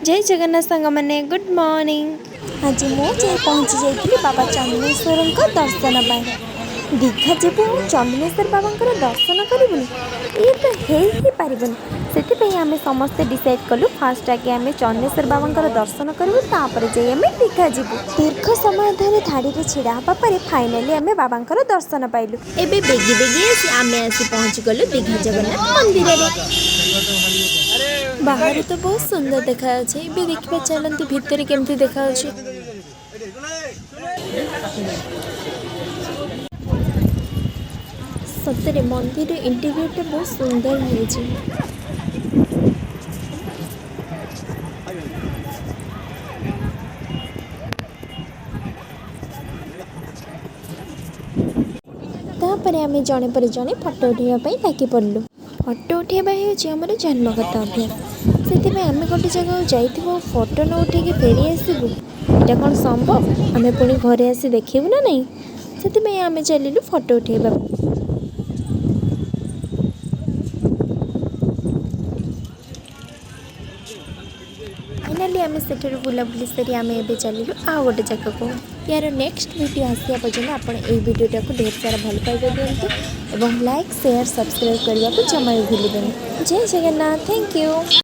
जय जगन्नाथ सांग मैंने गुड मॉर्निंग। आज मुझे पहुँची जाइए बाबा चंद्रेश्वर दर्शन पाई। दीघा जीवु चंद्रेश्वर बाबा दर्शन करूँ ये तो ही पारबन से आम समस्ते डिसाइड कलु फास्ट आगे आम चंद्रेश्वर बाबा दर्शन करूँ तापर जाइए आम दीघा जीवु। दीर्घ समय धरी धाड़ी में छिड़ा होगापर फाइनाली आम बाबा दर्शन पाइलु। एबे बेगी बेगी आम आसी पहुँची गलु दीघा जगन्नाथ मंदिर में। बाहर तो बहुत सुंदर देखा देखा चलती भितर केमती देखा सतरे मंदिर इंटीरियर बहुत सुंदर है। तापर आम जड़े पर जड़े फटो उठाइवाई ताकि पड़लु। फटो उठेबा होमर जन्मगत अभ्यास से आम गोटे जगह जाइए फटो न उठे फेरी आसबू यहाँ कौन संभव आम पुणी घरे आसी देखू ना नहीं से आम चलू फटो उठेबा। फाइनाली आम से बुलाबुली सारी आम ए चलू आ गोटे जगह को। यार नेक्स्ट वीडियो आसिया पर्यटन आप वीडियोटा को ढेर सारा भल पाइबा दिंतु और लाइक शेयर सब्सक्राइब करने को जमा भी भूलें। जय जगन्नाथ, थैंक यू।